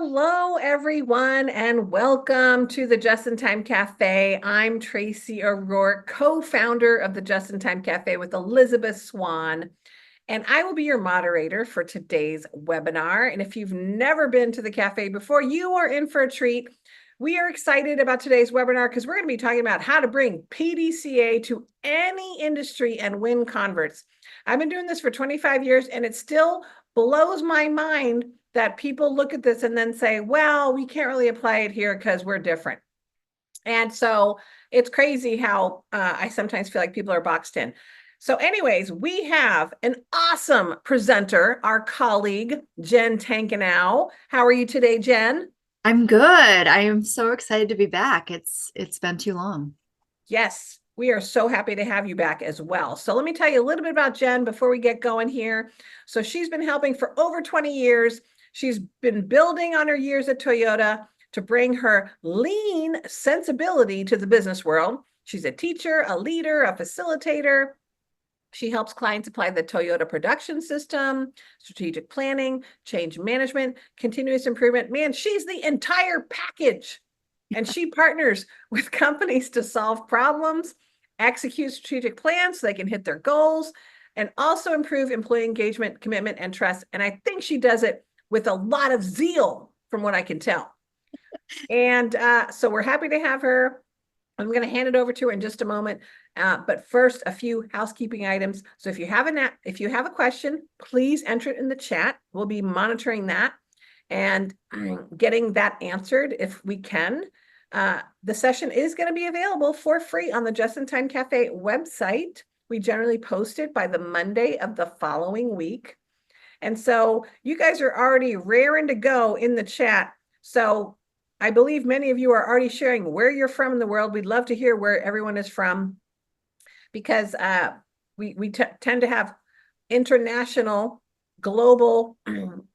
Hello, everyone, and welcome to the Just in Time Cafe. I'm Tracy O'Rourke, co-founder of the Just in Time Cafe with Elizabeth Swan, and I will be your moderator for today's webinar. And if you've never been to the cafe before, you are in for a treat. We are excited about today's webinar because we're going to be talking about how to bring PDCA to any industry and win converts. I've been doing this for 25 years, and it still blows my mind that people look at this and then say, well, we can't really apply it here because we're different. And so it's crazy how I sometimes feel like people are boxed in. So anyways, we have an awesome presenter, our colleague, Jenn Tankanow. How are you today, Jenn? I'm good. I am so excited to be back. It's been too long. Yes, we are so happy to have you back as well. So let me tell you a little bit about Jenn before we get going here. So she's been helping for over 20 years. She's been building on her years at Toyota to bring her lean sensibility to the business world. She's a teacher, a leader, a facilitator. She helps clients apply the Toyota production system, strategic planning, change management, continuous improvement. Man, she's the entire package. And she partners with companies to solve problems, execute strategic plans so they can hit their goals, and also improve employee engagement, commitment, and trust. And I think she does it with a lot of zeal, from what I can tell. And so we're happy to have her. I'm going to hand it over to her in just a moment. But first, a few housekeeping items. So if you have a question, please enter it in the chat. We'll be monitoring that and getting that answered if we can. The session is going to be available for free on the Just in Time Cafe website. We generally post it by the Monday of the following week. And so you guys are already raring to go in the chat. So I believe many of you are already sharing where you're from in the world. We'd love to hear where everyone is from because we tend to have international, global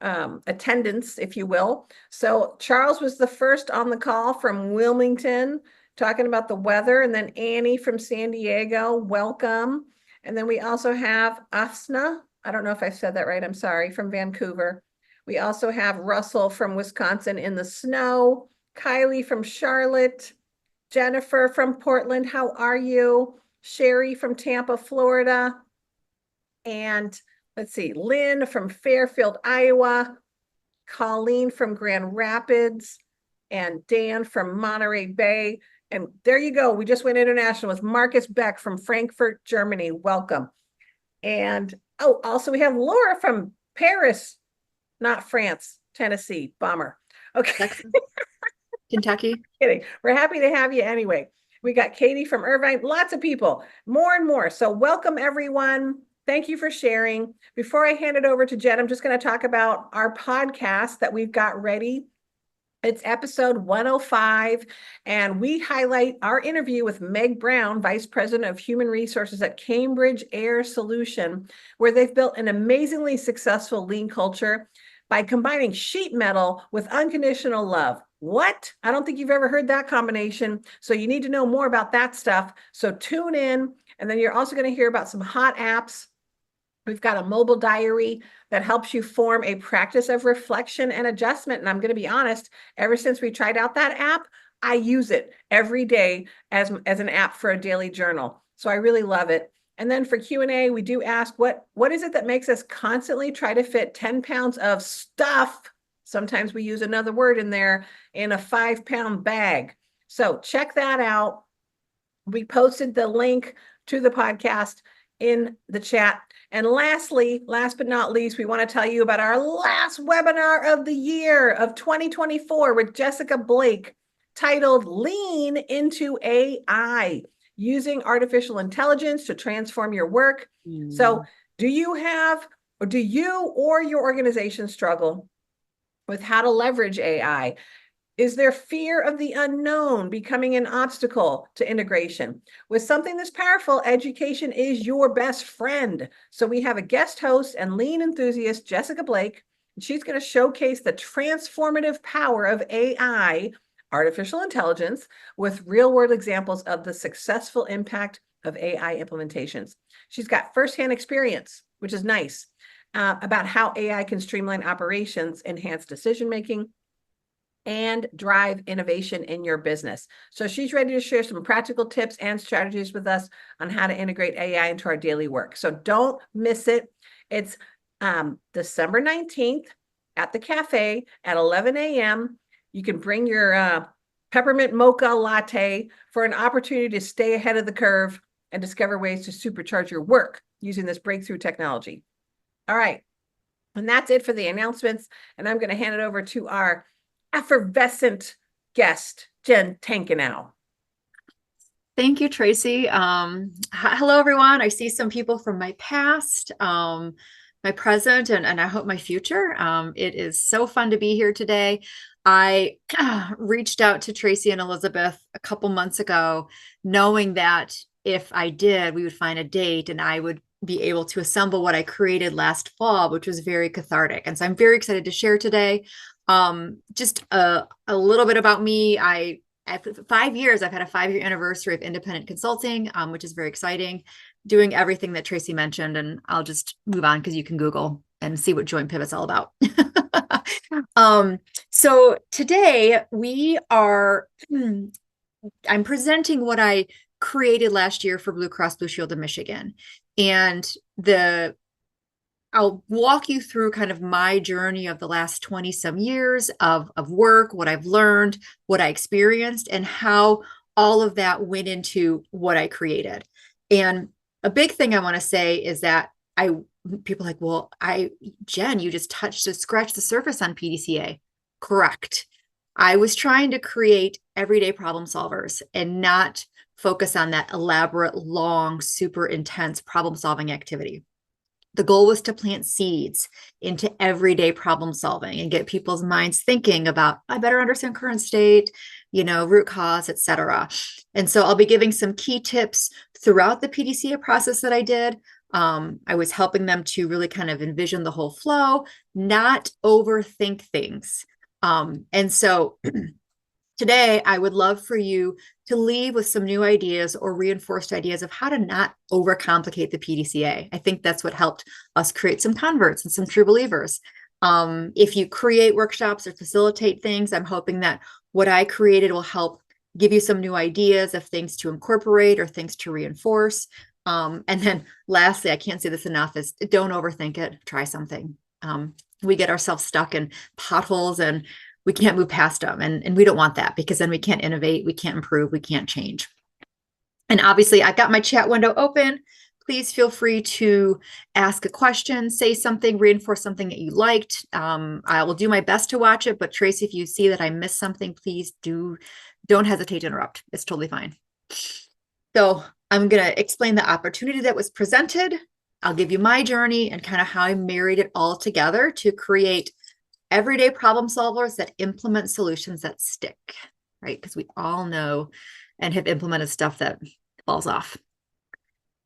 attendance, if you will. So Charles was the first on the call from Wilmington, talking about the weather, and then Annie from San Diego, welcome. And then we also have Asna, I don't know if I said that right, I'm sorry, from Vancouver. We also have Russell from Wisconsin in the snow, Kylie from Charlotte, Jennifer from Portland, how are you? Sherry from Tampa, Florida, and let's see, Lynn from Fairfield, Iowa, Colleen from Grand Rapids, and Dan from Monterey Bay. And there you go. We just went international with Marcus Beck from Frankfurt, Germany. Welcome. And oh, also we have Laura from Paris, not France, Tennessee. Bummer. Okay. Texas, Kentucky. Kidding. We're happy to have you anyway. We got Katie from Irvine, lots of people, more and more. So welcome everyone. Thank you for sharing. Before I hand it over to Jen, I'm just going to talk about our podcast that we've got ready. It's episode 105, and we highlight our interview with Meg Brown, Vice President of Human Resources at Cambridge Air Solution, where they've built an amazingly successful lean culture by combining sheet metal with unconditional love. What? I don't think you've ever heard that combination. So you need to know more about that stuff. So tune in. And then you're also going to hear about some hot apps. We've got a mobile diary that helps you form a practice of reflection and adjustment. And I'm going to be honest, ever since we tried out that app, I use it every day as an app for a daily journal. So I really love it. And then for Q&A, we do ask, what is it that makes us constantly try to fit 10 pounds of stuff? Sometimes we use another word in there, in a 5-pound bag. So check that out. We posted the link to the podcast in the chat. And lastly, last but not least, we want to tell you about our last webinar of the year of 2024 with Jessica Blake, titled Lean into AI, using artificial intelligence to transform your work. So do you or your organization struggle with how to leverage AI? Is there fear of the unknown becoming an obstacle to integration? With something this powerful, education is your best friend. So we have a guest host and lean enthusiast, Jessica Blake. She's going to showcase the transformative power of AI, artificial intelligence, with real-world examples of the successful impact of AI implementations. She's got firsthand experience, which is nice, about how AI can streamline operations, enhance decision-making, and drive innovation in your business. So she's ready to share some practical tips and strategies with us on how to integrate AI into our daily work. So don't miss it. It's December 19th at the cafe at 11 a.m. You can bring your peppermint mocha latte for an opportunity to stay ahead of the curve and discover ways to supercharge your work using this breakthrough technology. All right. And that's it for the announcements. And I'm going to hand it over to our effervescent guest, Jenn Tankanow. Thank you, Tracy. Hello, everyone. I see some people from my past, my present, and I hope my future. It is so fun to be here today. I reached out to Tracy and Elizabeth a couple months ago, knowing that if I did, we would find a date and I would be able to assemble what I created last fall, which was very cathartic. And so I'm very excited to share today. Just a little bit about me. After 5 years, I've had a 5-year anniversary of independent consulting, which is very exciting, doing everything that Tracy mentioned. And I'll just move on because you can Google and see what Joint Pivot's all about. So today I'm presenting what I created last year for Blue Cross Blue Shield of Michigan. And I'll walk you through kind of my journey of the last 20 some years of work, what I've learned, what I experienced, and how all of that went into what I created. And a big thing I want to say is that people are like, well, Jenn, you just scratched the surface on PDCA. Correct. I was trying to create everyday problem solvers and not focus on that elaborate, long, super intense problem solving activity. The goal was to plant seeds into everyday problem solving and get people's minds thinking about, I better understand current state, root cause, et cetera. And so I'll be giving some key tips throughout the PDCA process that I did. I was helping them to really kind of envision the whole flow, not overthink things. And so today, I would love for you to leave with some new ideas or reinforced ideas of how to not overcomplicate the PDCA. I think that's what helped us create some converts and some true believers. If you create workshops or facilitate things, I'm hoping that what I created will help give you some new ideas of things to incorporate or things to reinforce. And then lastly, I can't say this enough, is don't overthink it. Try something. We get ourselves stuck in potholes and we can't move past them. And we don't want that, because then we can't innovate, we can't improve, we can't change. And obviously, I've got my chat window open. Please feel free to ask a question, say something, reinforce something that you liked. I will do my best to watch it, but Tracy, if you see that I missed something, please don't hesitate to interrupt. It's totally fine. So I'm going to explain the opportunity that was presented. I'll give you my journey and kind of how I married it all together to create everyday problem solvers that implement solutions that stick, right? Because we all know and have implemented stuff that falls off.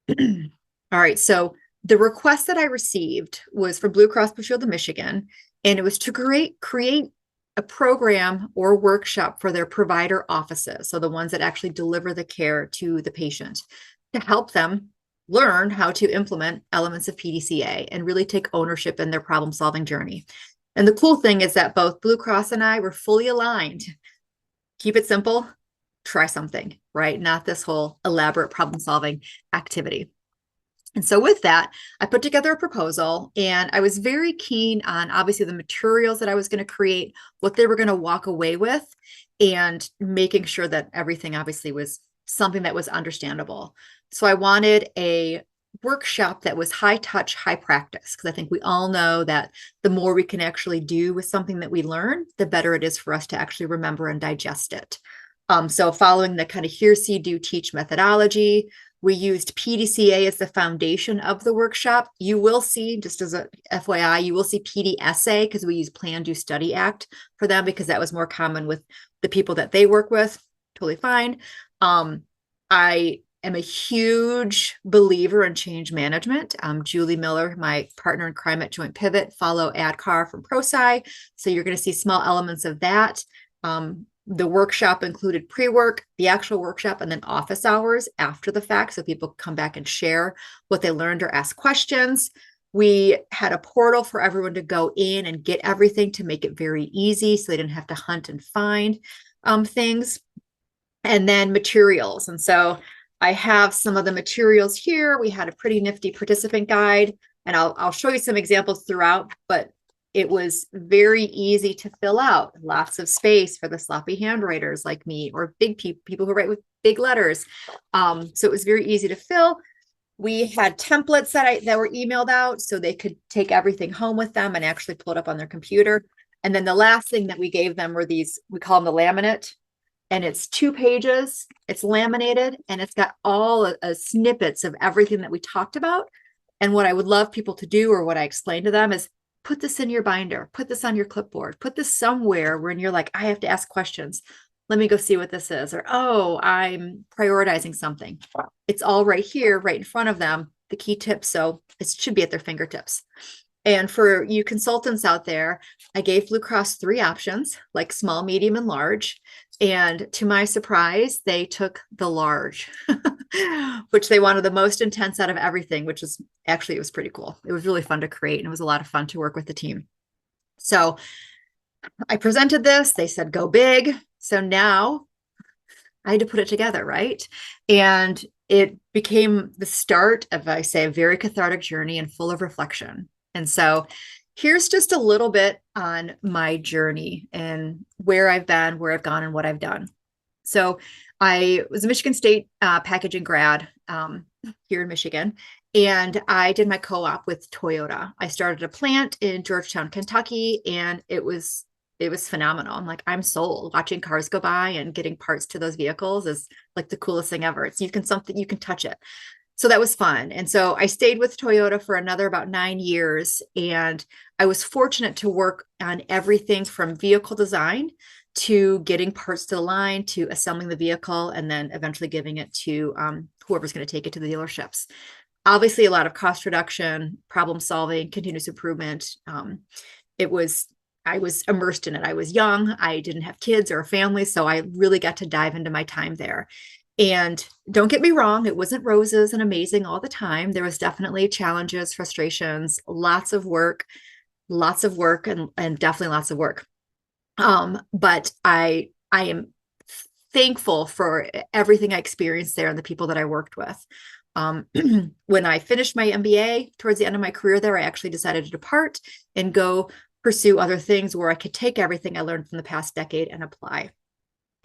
All right. So the request that I received was from Blue Cross Blue Shield of Michigan, and it was to create a program or workshop for their provider offices. So the ones that actually deliver the care to the patient, to help them learn how to implement elements of PDCA and really take ownership in their problem solving journey. And the cool thing is that both Blue Cross and I were fully aligned. Keep it simple, try something, right? Not this whole elaborate problem solving activity. And so with that, I put together a proposal, and I was very keen on obviously the materials that I was going to create, what they were going to walk away with, and making sure that everything obviously was something that was understandable. So I wanted a workshop that was high touch, high practice, because I think we all know that the more we can actually do with something that we learn, the better it is for us to actually remember and digest it. So following the kind of hear, see, do, teach methodology, we used PDCA as the foundation of the workshop. You will see, just as a FYI, you will see PDSA, because we use Plan, Do, Study, Act for them, because that was more common with the people that they work with. Totally fine. I am a huge believer in change management. Julie Miller, my partner in crime at Joint Pivot, follow ADCAR from ProSci. So you're going to see small elements of that. The workshop included pre-work, the actual workshop, and then office hours after the fact. So people come back and share what they learned or ask questions. We had a portal for everyone to go in and get everything to make it very easy so they didn't have to hunt and find things. And then materials. And so I have some of the materials here. We had a pretty nifty participant guide, and I'll show you some examples throughout, but it was very easy to fill out. Lots of space for the sloppy handwriters like me, or big people who write with big letters. So it was very easy to fill. We had templates that were emailed out so they could take everything home with them and actually pull it up on their computer. And then the last thing that we gave them were these, we call them the laminate. And it's 2 pages, it's laminated, and it's got all snippets of everything that we talked about. And what I would love people to do, or what I explain to them, is put this in your binder, put this on your clipboard, put this somewhere when you're like, I have to ask questions. Let me go see what this is. Or, oh, I'm prioritizing something. It's all right here, right in front of them, the key tips. So it should be at their fingertips. And for you consultants out there, I gave Blue Cross 3 options, like small, medium, and large. And to my surprise, they took the large, which they wanted the most intense out of everything, which is actually, it was pretty cool. It was really fun to create, and it was a lot of fun to work with the team. So I presented this, they said, go big. So now I had to put it together, right? And it became the start of, I say, a very cathartic journey and full of reflection. And so here's just a little bit on my journey and where I've been, where I've gone, and what I've done. So I was a Michigan State packaging grad here in Michigan, and I did my co-op with Toyota. I started a plant in Georgetown, Kentucky, and it was phenomenal. I'm like, I'm sold. Watching cars go by and getting parts to those vehicles is like the coolest thing ever. It's you can touch it. So that was fun. And so I stayed with Toyota for another about 9 years. And I was fortunate to work on everything from vehicle design to getting parts to the line, to assembling the vehicle, and then eventually giving it to whoever's going to take it to the dealerships. Obviously, a lot of cost reduction, problem solving, continuous improvement. I was immersed in it. I was young. I didn't have kids or a family. So I really got to dive into my time there. And don't get me wrong, it wasn't roses and amazing all the time. There was definitely challenges, frustrations, lots of work, and definitely lots of work. But I am thankful for everything I experienced there and the people that I worked with. When I finished my MBA towards the end of my career there, I actually decided to depart and go pursue other things where I could take everything I learned from the past decade and apply.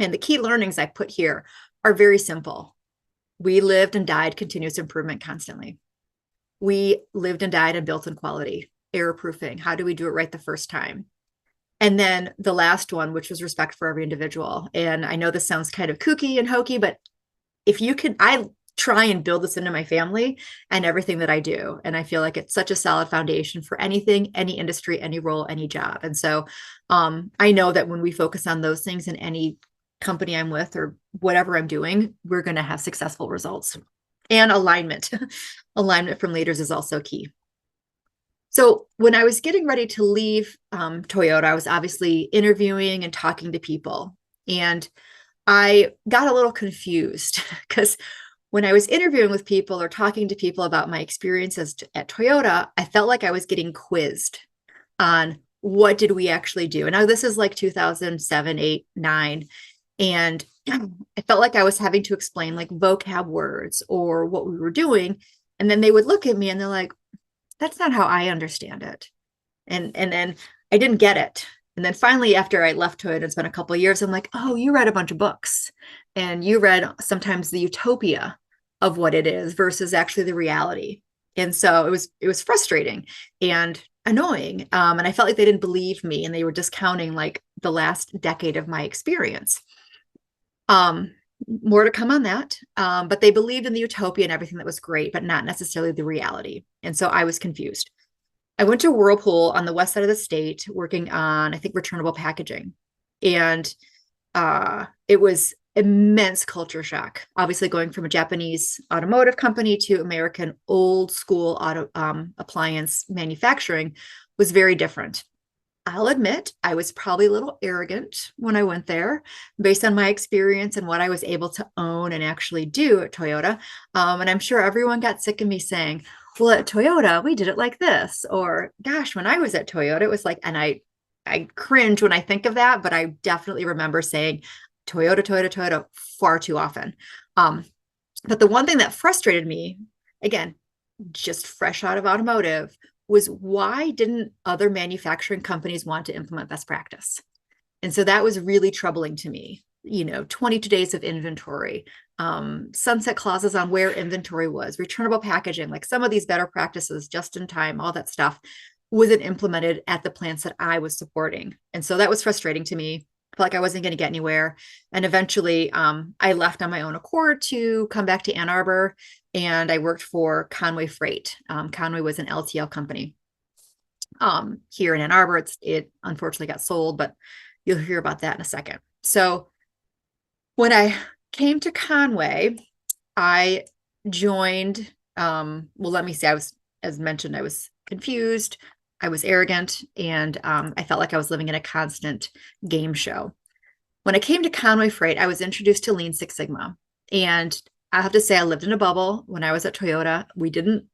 And the key learnings I put here are very simple. We lived and died continuous improvement constantly. We lived and died and built in quality, error proofing. How do we do it right the first time? And then the last one, which was respect for every individual. And I know this sounds kind of kooky and hokey, but if you could, I try and build this into my family and everything that I do. And I feel like it's such a solid foundation for anything, any industry, any role, any job. And so I know that when we focus on those things in any company I'm with or whatever I'm doing, we're going to have successful results. And alignment. Alignment from leaders is also key. So when I was getting ready to leave Toyota, I was obviously interviewing and talking to people. And I got a little confused because when I was interviewing with people or talking to people about my experiences at Toyota, I felt like I was getting quizzed on what did we actually do. And now this is like 2007, 8, 9. And I felt like I was having to explain like vocab words or what we were doing. And then they would look at me and they're like, that's not how I understand it. And then I didn't get it. And then finally, after I left Toyota, it's been a couple of years, I'm like, oh, you read a bunch of books and you read sometimes the utopia of what it is versus actually the reality. And so it was frustrating and annoying. And I felt like they didn't believe me and they were discounting like the last decade of my experience. More to come on that. But they believed in the utopia and everything that was great, but not necessarily the reality. And so I was confused. I went to Whirlpool on the west side of the state working on, I think, returnable packaging. And it was immense culture shock. Obviously going from a Japanese automotive company to American old school auto appliance manufacturing was very different. I'll admit I was probably a little arrogant when I went there based on my experience and what I was able to own and actually do at Toyota. And I'm sure everyone got sick of me saying, well, at Toyota, we did it like this. Or gosh, when I was at Toyota, it was like, and I cringe when I think of that, but I definitely remember saying Toyota, Toyota, Toyota far too often. Um, but the one thing that frustrated me, again, just fresh out of automotive, was why didn't other manufacturing companies want to implement best practice? And so that was really troubling to me. 22 days of inventory, sunset clauses on where inventory was, returnable packaging, like some of these better practices, just in time, all that stuff wasn't implemented at the plants that I was supporting. And so that was frustrating to me. I felt like I wasn't going to get anywhere. And eventually I left on my own accord to come back to Ann Arbor, and I worked for Conway Freight. Conway was an LTL company here in Ann Arbor. It unfortunately got sold, but you'll hear about that in a second. So when I came to Conway, I joined, let me say, as mentioned, I was confused, I was arrogant, and I felt like I was living in a constant game show. When I came to Conway Freight, I was introduced to Lean Six Sigma. And I have to say, I lived in a bubble when I was at Toyota. We didn't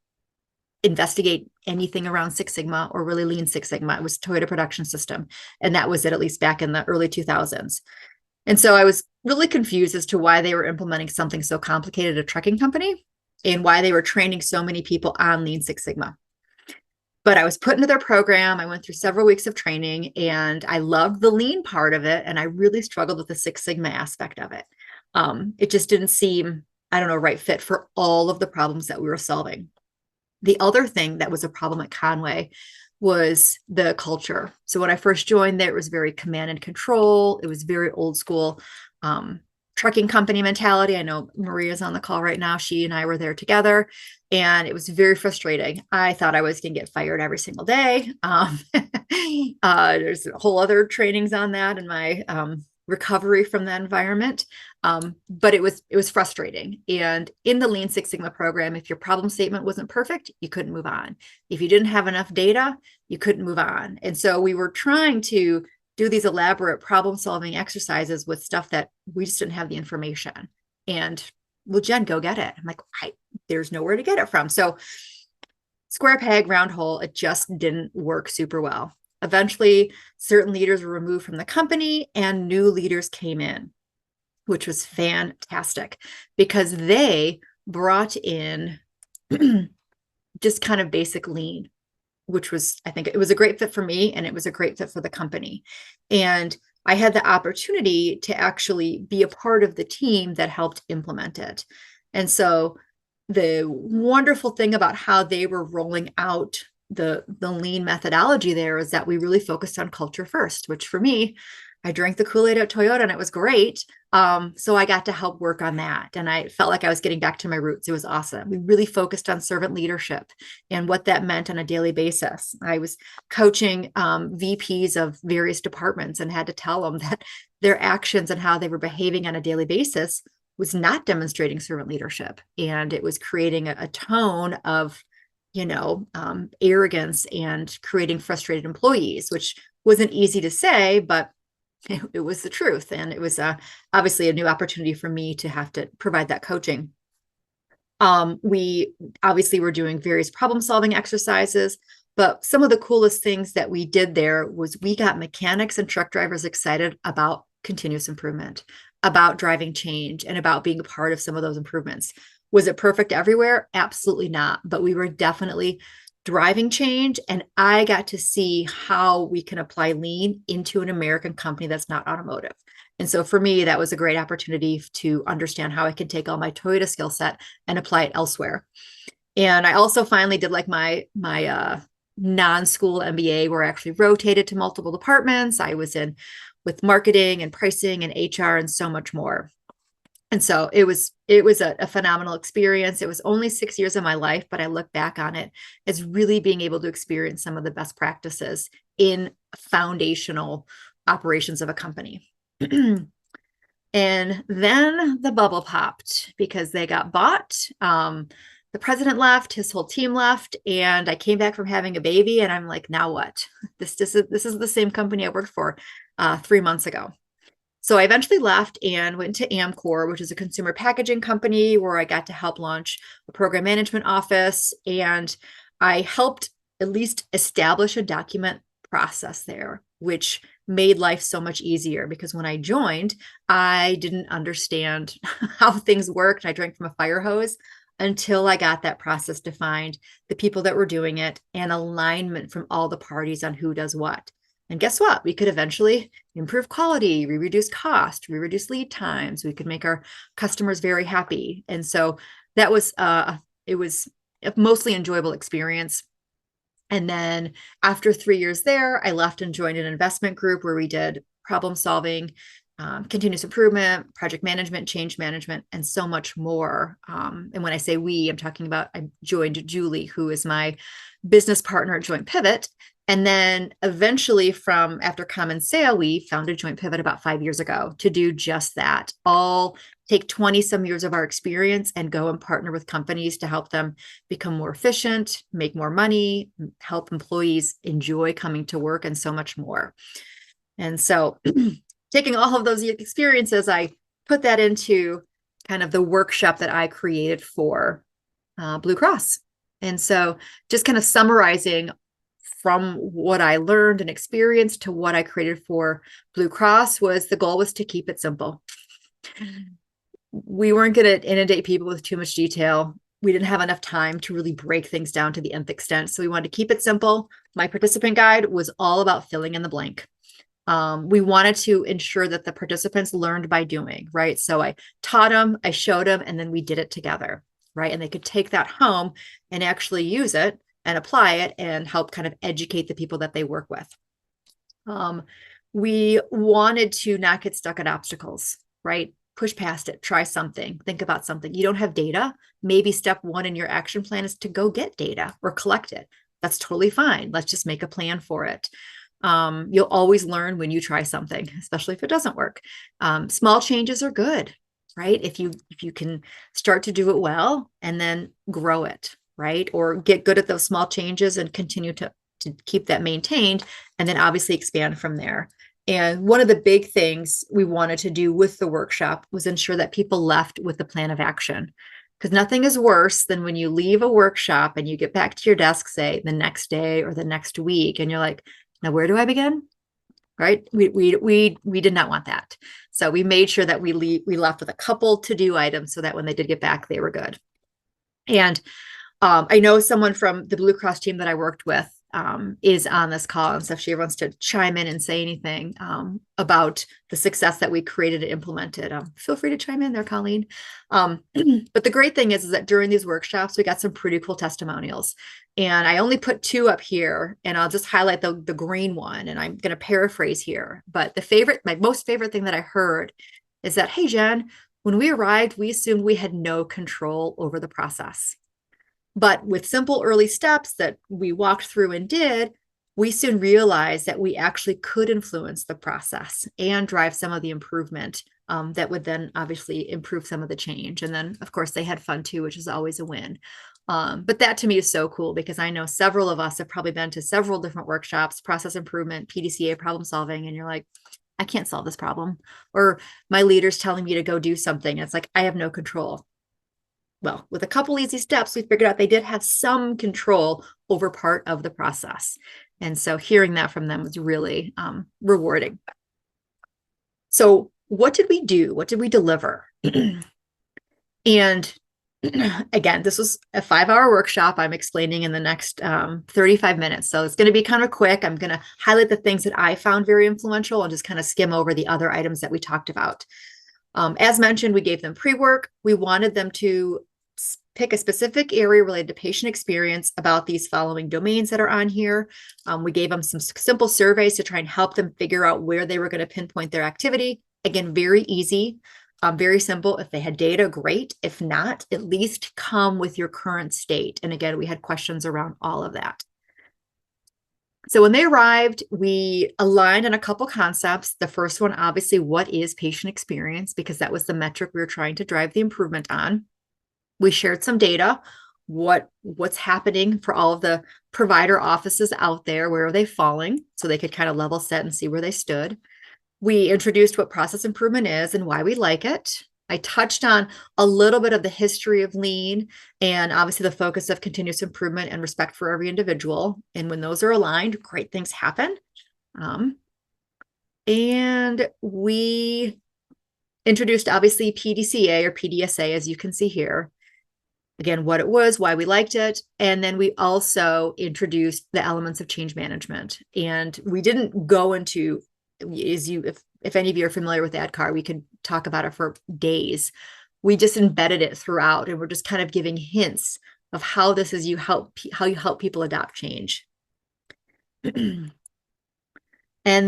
investigate anything around Six Sigma or really Lean Six Sigma. It was Toyota Production System. And that was it, at least back in the early 2000s. And so I was really confused as to why they were implementing something so complicated at a trucking company and why they were training so many people on Lean Six Sigma. But I was put into their program. I went through several weeks of training, and I loved the lean part of it. And I really struggled with the Six Sigma aspect of it. It just didn't seem, right fit for all of the problems that we were solving. The other thing that was a problem at Conway was the culture. So when I first joined there, it was very command and control. It was very old school trucking company mentality. I know Maria's on the call right now. She and I were there together, and it was very frustrating. I thought I was going to get fired every single day. There's a whole other trainings on that in my recovery from that environment. But it was frustrating. And in the Lean Six Sigma program, if your problem statement wasn't perfect, you couldn't move on. If you didn't have enough data, you couldn't move on. And so we were trying to do these elaborate problem solving exercises with stuff that we just didn't have the information. And well, Jen, go get it. I'm like, there's nowhere to get it from. So square peg, round hole, it just didn't work super well. Eventually, certain leaders were removed from the company and new leaders came in, which was fantastic because they brought in just kind of basic lean, which was, I think it was a great fit for me, and it was a great fit for the company. And I had the opportunity to actually be a part of the team that helped implement it. And so the wonderful thing about how they were rolling out the lean methodology there is that we really focused on culture first, which for me, I drank the Kool-Aid at Toyota and it was great. So I got to help work on that. And I felt like I was getting back to my roots. It was awesome. We really focused on servant leadership and what that meant on a daily basis. I was coaching VPs of various departments and had to tell them that their actions and how they were behaving on a daily basis was not demonstrating servant leadership. And it was creating a tone of, arrogance and creating frustrated employees, which wasn't easy to say, but it was the truth. And it was obviously a new opportunity for me to have to provide that coaching. We obviously were doing various problem solving exercises, but some of the coolest things that we did there was we got mechanics and truck drivers excited about continuous improvement, about driving change, and about being a part of some of those improvements. Was it perfect everywhere? Absolutely not. But we were definitely driving change. And I got to see how we can apply lean into an American company that's not automotive. And so for me, that was a great opportunity to understand how I can take all my Toyota skill set and apply it elsewhere. And I also finally did like my non-school MBA, where I actually rotated to multiple departments. I was in with marketing and pricing and HR and so much more. And so it was a phenomenal experience. It was only 6 years of my life, but I look back on it as really being able to experience some of the best practices in foundational operations of a company. And then the bubble popped because they got bought. The president left, his whole team left, and I came back from having a baby, and I'm like, now what? This is the same company I worked for 3 months ago. So I eventually left and went to Amcor, which is a consumer packaging company where I got to help launch a program management office. And I helped at least establish a document process there, which made life so much easier because when I joined, I didn't understand how things worked. I drank from a fire hose until I got that process defined, the people that were doing it, and alignment from all the parties on who does what. And guess what? We could eventually improve quality, we reduce cost, we reduce lead times, we could make our customers very happy. And so that was it was a mostly enjoyable experience. And then after 3 years there, I left and joined an investment group where we did problem solving, continuous improvement, project management, change management, and so much more. And when I say we, I'm talking about I joined Julie, who is my business partner at Joint Pivot. And then eventually from after Common Sale, we founded Joint Pivot about 5 years ago to do just that. All take 20 some years of our experience and go and partner with companies to help them become more efficient, make more money, help employees enjoy coming to work, and so much more. And so taking all of those experiences, I put that into kind of the workshop that I created for Blue Cross. And so just kind of summarizing from what I learned and experienced to what I created for Blue Cross was the goal was to keep it simple. We weren't going to inundate people with too much detail. We didn't have enough time to really break things down to the nth extent. So we wanted to keep it simple. My participant guide was all about filling in the blank. We wanted to ensure that the participants learned by doing, right? So I taught them, I showed them, and then we did it together, right? And they could take that home and actually use it and apply it and help kind of educate the people that they work with. We wanted to not get stuck at obstacles, right? Push past it, try something, think about something. You don't have data. Maybe step one in your action plan is to go get data or collect it. That's totally fine. Let's just make a plan for it. You'll always learn when you try something, especially if it doesn't work. Small changes are good, right? If you can start to do it well and then grow it, right? Or get good at those small changes and continue to keep that maintained, and then obviously expand from there. And one of the big things we wanted to do with the workshop was ensure that people left with a plan of action. Because nothing is worse than when you leave a workshop and you get back to your desk, say the next day or the next week, and you're like, now where do I begin? Right? We did not want that. So we made sure that we left with a couple to-do items so that when they did get back, they were good. And I know someone from the Blue Cross team that I worked with is on this call. And so if she wants to chime in and say anything about the success that we created and implemented, feel free to chime in there, Colleen. But the great thing is that during these workshops, we got some pretty cool testimonials. And I only put 2 up here, and I'll just highlight the green one. And I'm going to paraphrase here. But my most favorite thing that I heard is that, hey, Jen, when we arrived, we assumed we had no control over the process. But with simple early steps that we walked through and did, we soon realized that we actually could influence the process and drive some of the improvement that would then obviously improve some of the change. And then, of course, they had fun too, which is always a win. But that to me is so cool because I know several of us have probably been to several different workshops, process improvement, PDCA, problem solving, and you're like, I can't solve this problem. Or my leader's telling me to go do something. And it's like, I have no control. Well, with a couple easy steps, we figured out they did have some control over part of the process. And so hearing that from them was really rewarding. So what did we do? What did we deliver? And again, this was a 5-hour workshop I'm explaining in the next 35 minutes. So it's going to be kind of quick. I'm going to highlight the things that I found very influential and just kind of skim over the other items that we talked about. As mentioned, we gave them pre-work. We wanted them to pick a specific area related to patient experience about these following domains that are on here. We gave them some simple surveys to try and help them figure out where they were going to pinpoint their activity. Again, very easy, very simple. If they had data, great. If not, at least come with your current state. And again, we had questions around all of that. So when they arrived, we aligned on a couple concepts. The first one, obviously, what is patient experience? Because that was the metric we were trying to drive the improvement on. We shared some data, what's happening for all of the provider offices out there, where are they falling? So they could kind of level set and see where they stood. We introduced what process improvement is and why we like it. I touched on a little bit of the history of lean and obviously the focus of continuous improvement and respect for every individual. And when those are aligned, great things happen. And we introduced obviously PDCA or PDSA, as you can see here. Again, what it was, why we liked it. And then we also introduced the elements of change management. And we didn't go into, if any of you are familiar with ADKAR, we could talk about it for days. We just embedded it throughout, and we're just kind of giving hints of how this is how you help people adopt change. And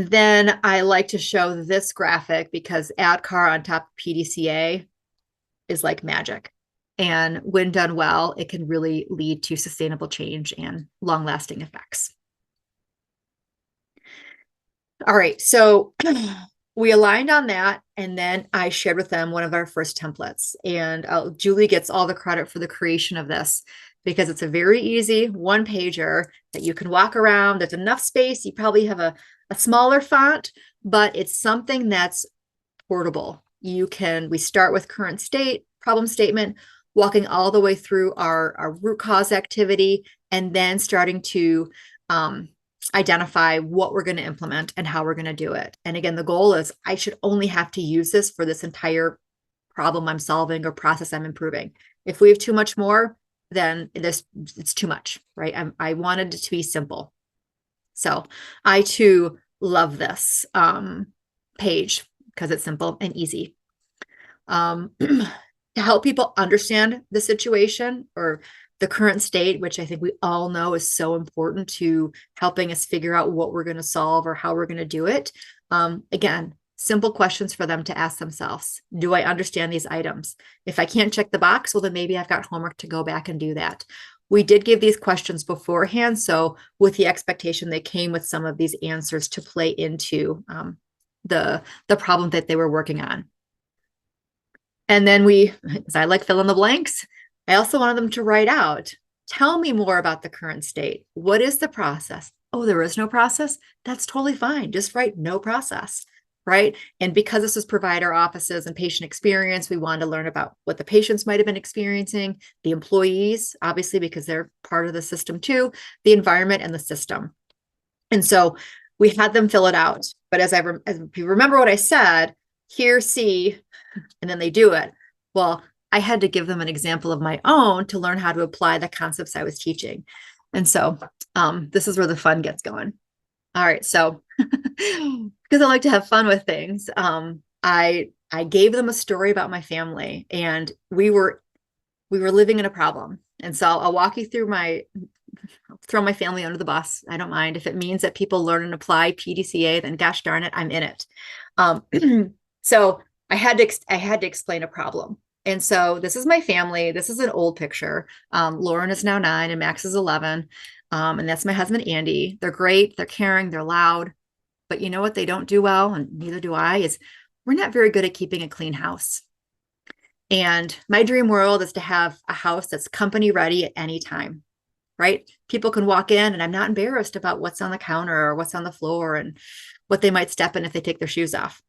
then I like to show this graphic because ADKAR on top of PDCA is like magic. And when done well, it can really lead to sustainable change and long-lasting effects. All right, so we aligned on that, and then I shared with them one of our first templates. And Julie gets all the credit for the creation of this because it's a very easy one-pager that you can walk around. There's enough space. You probably have a smaller font, but it's something that's portable. We start with current state, problem statement, walking all the way through our root cause activity, and then starting to identify what we're going to implement and how we're going to do it. And again, the goal is I should only have to use this for this entire problem I'm solving or process I'm improving. If we have too much more, then it's too much, right? I wanted it to be simple. So I too love this page because it's simple and easy. To help people understand the situation or the current state, which I think we all know is so important to helping us figure out what we're going to solve or how we're going to do it. Again, simple questions for them to ask themselves. Do I understand these items? If I can't check the box, well, then maybe I've got homework to go back and do that. We did give these questions beforehand, so with the expectation they came with some of these answers to play into the problem that they were working on. And then as I like fill in the blanks, I also wanted them to write out, tell me more about the current state. What is the process? Oh, there is no process? That's totally fine. Just write no process, right? And because this was provider offices and patient experience, we wanted to learn about what the patients might have been experiencing, the employees, obviously, because they're part of the system too, the environment and the system. And so we had them fill it out. But as you remember what I said, here, see, and then they do it. Well, I had to give them an example of my own to learn how to apply the concepts I was teaching. And so this is where the fun gets going. All right. So because I like to have fun with things, I gave them a story about my family, and we were living in a problem. And so I'll walk you through throw my family under the bus. I don't mind. If it means that people learn and apply PDCA, then gosh darn it, I'm in it. So I had to explain a problem. And so this is my family. This is an old picture. Lauren is now 9 and Max is 11. And that's my husband, Andy. They're great. They're caring. They're loud. But you know what they don't do well, and neither do I, is we're not very good at keeping a clean house. And my dream world is to have a house that's company ready at any time, right? People can walk in and I'm not embarrassed about what's on the counter or what's on the floor and what they might step in if they take their shoes off.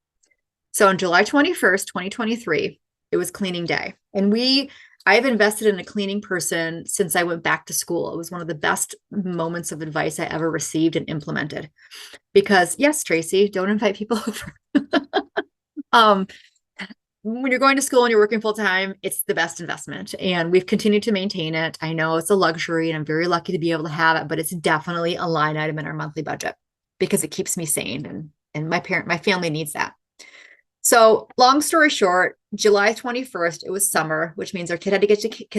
So on July 21st, 2023, it was cleaning day. And I've invested in a cleaning person since I went back to school. It was one of the best moments of advice I ever received and implemented. Because yes, Tracy, don't invite people over. When you're going to school and you're working full time, it's the best investment. And we've continued to maintain it. I know it's a luxury and I'm very lucky to be able to have it, but it's definitely a line item in our monthly budget because it keeps me sane. And my family needs that. So long story short, July 21st, it was summer, which means our kids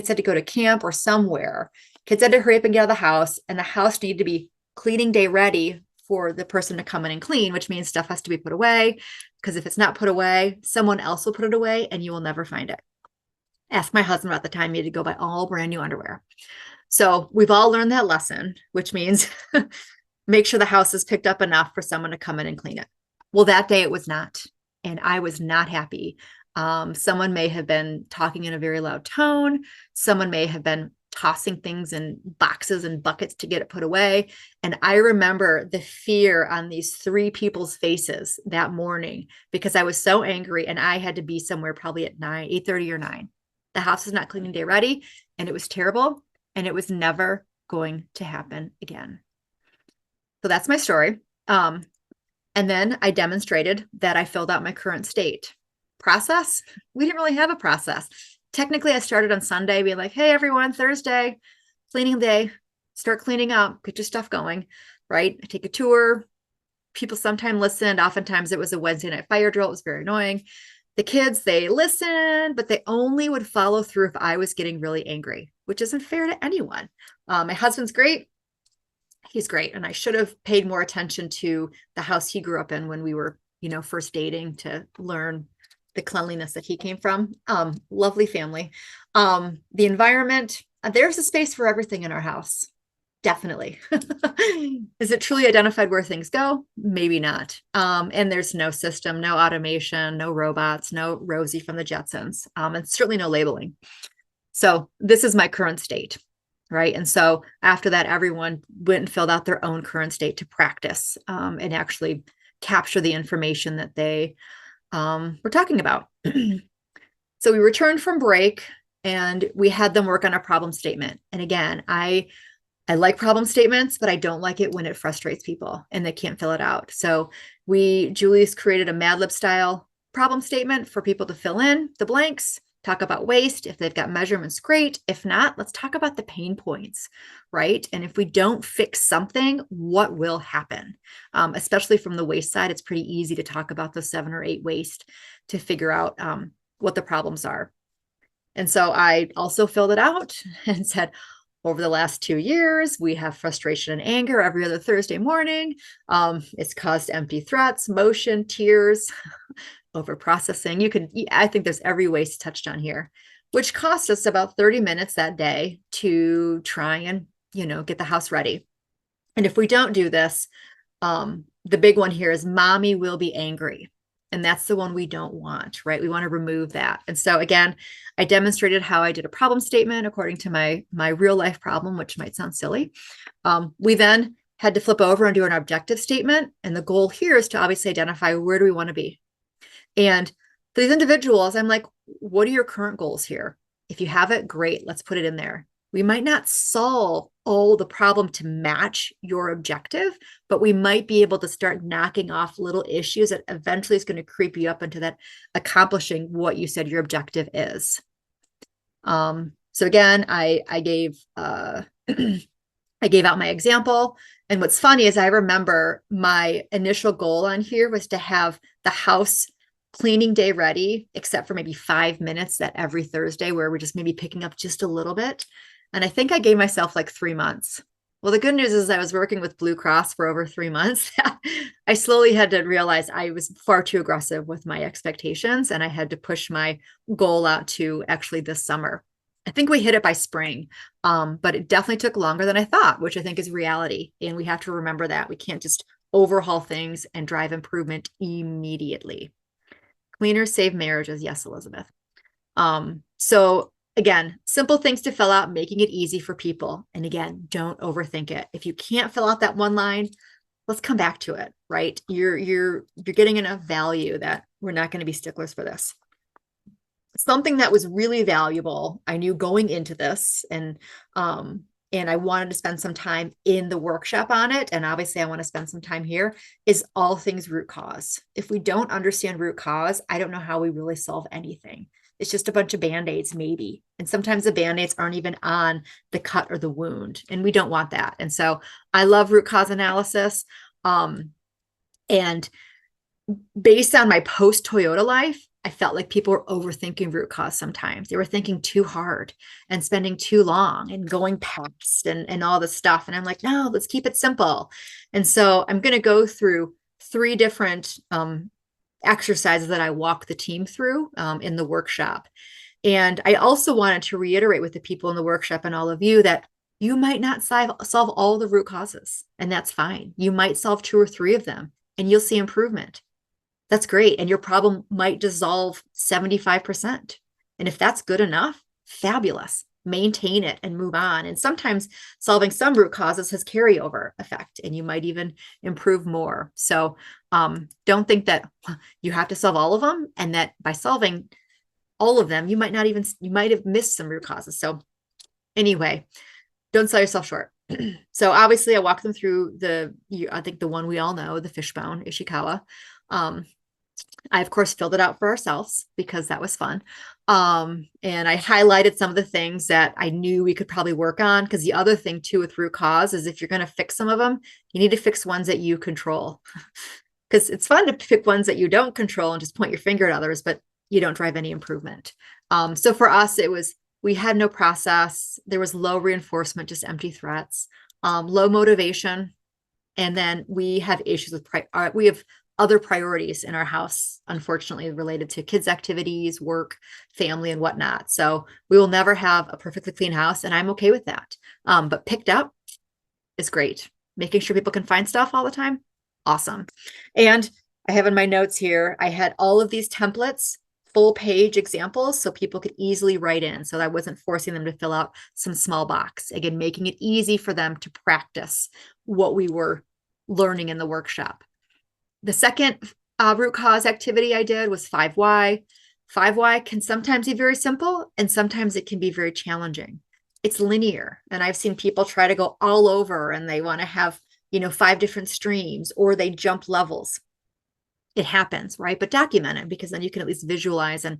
had to go to camp or somewhere. Kids had to hurry up and get out of the house, and the house needed to be cleaning day ready for the person to come in and clean, which means stuff has to be put away, because if it's not put away, someone else will put it away and you will never find it. Ask my husband about the time he had to go buy all brand new underwear. So we've all learned that lesson, which means make sure the house is picked up enough for someone to come in and clean it. Well, that day it was not. And I was not happy. Someone may have been talking in a very loud tone. Someone may have been tossing things in boxes and buckets to get it put away. And I remember the fear on these three people's faces that morning because I was so angry and I had to be somewhere probably at 8:30 or 9. The house was not cleaning day ready and it was terrible and it was never going to happen again. So that's my story. And then I demonstrated that I filled out my current state. Process? We didn't really have a process. Technically, I started on Sunday, being like, hey, everyone, Thursday, cleaning day, start cleaning up, get your stuff going, right? I take a tour. People sometimes listened. Oftentimes it was a Wednesday night fire drill. It was very annoying. The kids, they listened, but they only would follow through if I was getting really angry, which isn't fair to anyone. My husband's great. He's great. And I should have paid more attention to the house he grew up in when we were, first dating to learn the cleanliness that he came from. Lovely family. The environment, there's a space for everything in our house. Definitely. Is it truly identified where things go? Maybe not. And there's no system, no automation, no robots, no Rosie from the Jetsons, and certainly no labeling. So this is my current state, right? And so after that, everyone went and filled out their own current state to practice and actually capture the information that they were talking about. So we returned from break and we had them work on a problem statement. And again, I like problem statements, but I don't like it when it frustrates people and they can't fill it out. So Julie's created a Mad Lib style problem statement for people to fill in the blanks, talk about waste. If they've got measurements, great. If not, let's talk about the pain points, right? And if we don't fix something, what will happen? Especially from the waste side, it's pretty easy to talk about the 7 or 8 waste to figure out what the problems are. And so I also filled it out and said, over the last 2 years, we have frustration and anger every other Thursday morning. It's caused empty threats, motion, tears, over processing. I think there's every waste touched on here, which cost us about 30 minutes that day to try and, get the house ready. And if we don't do this, the big one here is mommy will be angry. And that's the one we don't want, right? We want to remove that. And so again, I demonstrated how I did a problem statement according to my real life problem, which might sound silly. We then had to flip over and do an objective statement. And the goal here is to obviously identify where do we want to be. And for these individuals, I'm like, what are your current goals here? If you have it, great, let's put it in there. We might not solve all the problem to match your objective, but we might be able to start knocking off little issues that eventually is going to creep you up into that accomplishing what you said your objective is. So again, I gave I gave out my example. And what's funny is I remember my initial goal on here was to have the house cleaning day ready, except for maybe 5 minutes that every Thursday where we're just maybe picking up just a little bit. And I think I gave myself like 3 months. Well, the good news is I was working with Blue Cross for over 3 months. I slowly had to realize I was far too aggressive with my expectations and I had to push my goal out to actually this summer. I think we hit it by spring, but it definitely took longer than I thought, which I think is reality. And we have to remember that we can't just overhaul things and drive improvement immediately. Cleaners save marriages. Yes, Elizabeth. So again, simple things to fill out, making it easy for people. And again, don't overthink it. If you can't fill out that one line, let's come back to it, right? You're getting enough value that we're not going to be sticklers for this. Something that was really valuable, I knew going into this, and I wanted to spend some time in the workshop on it. And obviously I want to spend some time here, is all things root cause. If we don't understand root cause, I don't know how we really solve anything. It's just a bunch of Band-Aids maybe. And sometimes the Band-Aids aren't even on the cut or the wound. And we don't want that. And so I love root cause analysis. And based on my post-Toyota life, I felt like people were overthinking root cause sometimes. They were thinking too hard and spending too long and going past and all this stuff. And I'm like, no, let's keep it simple. And so I'm going to go through 3 different exercises that I walk the team through in the workshop. And I also wanted to reiterate with the people in the workshop and all of you that you might not solve all the root causes, and that's fine. You might solve 2 or 3 of them and you'll see improvement. That's great. And your problem might dissolve 75%. And if that's good enough, fabulous. maintain it and move on. And sometimes solving some root causes has carryover effect, and you might even improve more. So don't think that you have to solve all of them, and that by solving all of them, you might have missed some root causes. So anyway, don't sell yourself short. So obviously I walked them through I think the one we all know, the fishbone, Ishikawa. I, of course, filled it out for ourselves because that was fun. And I highlighted some of the things that I knew we could probably work on. Because the other thing too with root cause is if you're going to fix some of them, you need to fix ones that you control. Because it's fun to pick ones that you don't control and just point your finger at others, but you don't drive any improvement. So for us, we had no process. There was low reinforcement, just empty threats, low motivation. And then we have issues with, we have other priorities in our house, unfortunately, related to kids' activities, work, family, and whatnot. So we will never have a perfectly clean house, and I'm okay with that. But picked up is great. Making sure people can find stuff all the time, awesome. And I have in my notes here, I had all of these templates, full page examples, so people could easily write in. So I wasn't forcing them to fill out some small box. Again, making it easy for them to practice what we were learning in the workshop. The second root cause activity I did was 5 why. 5 why can sometimes be very simple, and sometimes it can be very challenging. It's linear, and I've seen people try to go all over, and they want to have 5 different streams, or they jump levels. It happens, right? But document it, because then you can at least visualize and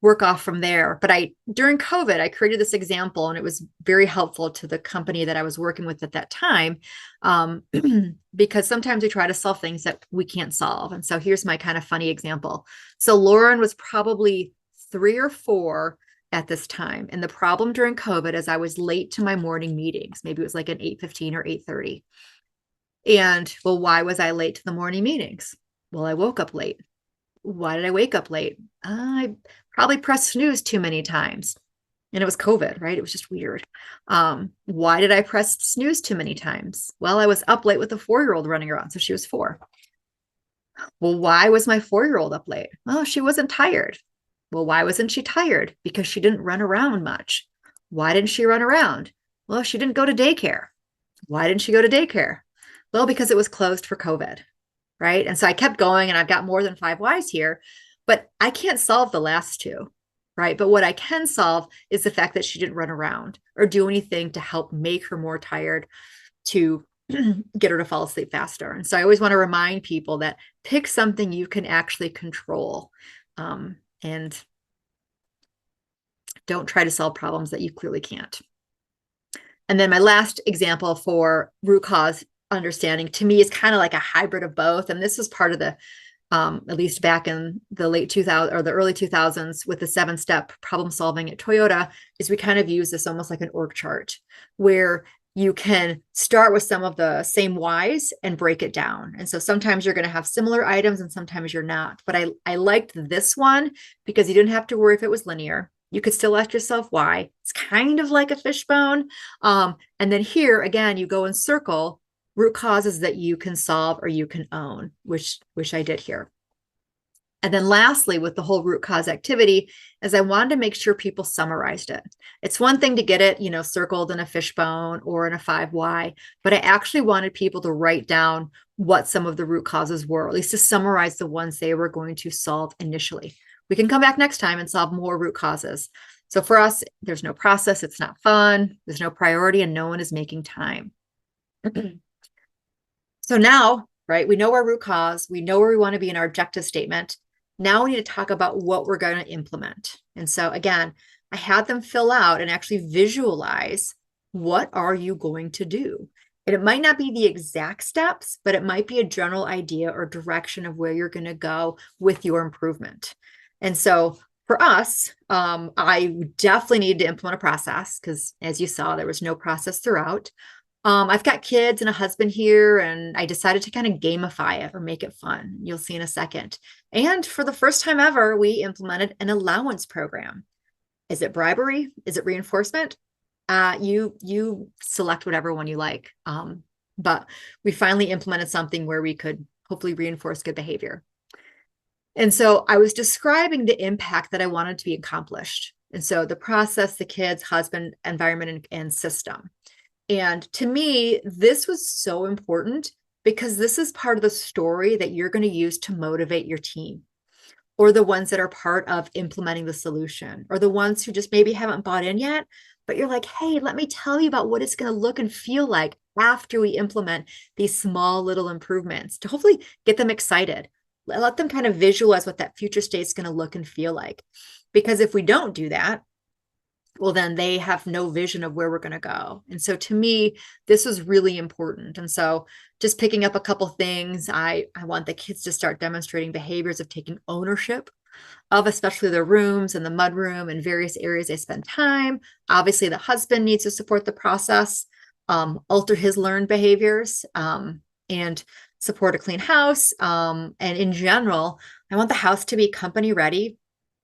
work off from there. But during COVID, I created this example, and it was very helpful to the company that I was working with at that time, because sometimes we try to solve things that we can't solve. And so here's my kind of funny example. So Lauren was probably 3 or 4 at this time. And the problem during COVID is I was late to my morning meetings. Maybe it was like an 8:15 or 8:30. And well, why was I late to the morning meetings? Well, I woke up late. Why did I wake up late? I probably pressed snooze too many times. And it was COVID, right? It was just weird. Why did I press snooze too many times? Well, I was up late with a 4-year-old running around. So she was 4. Well, why was my 4-year-old up late? Well, she wasn't tired. Well, why wasn't she tired? Because she didn't run around much. Why didn't she run around? Well, she didn't go to daycare. Why didn't she go to daycare? Well, because it was closed for COVID. Right. And so I kept going, and I've got more than 5 whys here, but I can't solve the last 2. Right. But what I can solve is the fact that she didn't run around or do anything to help make her more tired, to get her to fall asleep faster. And so I always want to remind people that pick something you can actually control, and don't try to solve problems that you clearly can't. And then my last example for root cause understanding, to me, is kind of like a hybrid of both. And this was part of the, at least back in the late 2000s or the early 2000s with the 7-step problem solving at Toyota, is we kind of use this almost like an org chart, where you can start with some of the same whys and break it down. And so sometimes you're going to have similar items and sometimes you're not. But I liked this one because you didn't have to worry if it was linear. You could still ask yourself why. It's kind of like a fishbone. And then here, again, you go and circle root causes that you can solve or you can own, which I did here. And then lastly, with the whole root cause activity, is I wanted to make sure people summarized it. It's one thing to get it, circled in a fishbone or in a 5 why, but I actually wanted people to write down what some of the root causes were, at least to summarize the ones they were going to solve initially. We can come back next time and solve more root causes. So for us, there's no process. It's not fun. There's no priority, and no one is making time. So now, right, we know our root cause, we know where we want to be in our objective statement. Now we need to talk about what we're going to implement. And so again, I had them fill out and actually visualize, what are you going to do? And it might not be the exact steps, but it might be a general idea or direction of where you're going to go with your improvement. And so for us, I definitely needed to implement a process, because as you saw, there was no process throughout. I've got kids and a husband here, and I decided to kind of gamify it or make it fun. You'll see in a second. And for the first time ever, we implemented an allowance program. Is it bribery? Is it reinforcement? You select whatever one you like. But we finally implemented something where we could hopefully reinforce good behavior. And so I was describing the impact that I wanted to be accomplished. And so the process, the kids, husband, environment, and system. And to me, this was so important because this is part of the story that you're going to use to motivate your team, or the ones that are part of implementing the solution, or the ones who just maybe haven't bought in yet, but you're like, hey, let me tell you about what it's going to look and feel like after we implement these small little improvements to hopefully get them excited. Let them kind of visualize what that future state is going to look and feel like. Because if we don't do that, well, then they have no vision of where we're going to go. And so to me, this was really important. And so just picking up a couple things, I want the kids to start demonstrating behaviors of taking ownership of especially their rooms and the mud room and various areas they spend time. Obviously, the husband needs to support the process, alter his learned behaviors, and support a clean house. And in general, I want the house to be company ready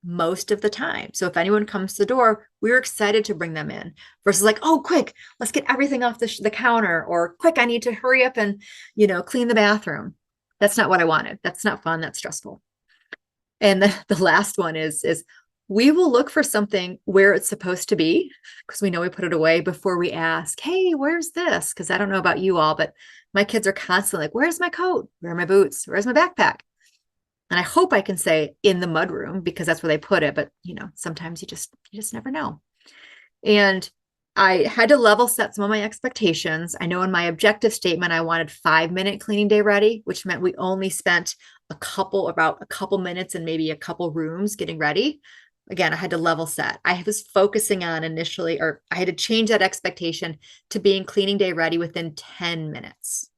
most of the time. So if anyone comes to the door, we're excited to bring them in versus like, oh, quick, let's get everything off the counter, or quick, I need to hurry up and, clean the bathroom. That's not what I wanted. That's not fun. That's stressful. And the last one is we will look for something where it's supposed to be because we know we put it away before we ask, hey, where's this? Because I don't know about you all, but my kids are constantly like, where's my coat? Where are my boots? Where's my backpack? And I hope I can say in the mudroom because that's where they put it. But, sometimes you just never know. And I had to level set some of my expectations. I know in my objective statement, I wanted 5-minute cleaning day ready, which meant we only spent about a couple minutes and maybe a couple rooms getting ready. Again, I had to level set. I was focusing on initially, or I had to change that expectation to being cleaning day ready within 10 minutes.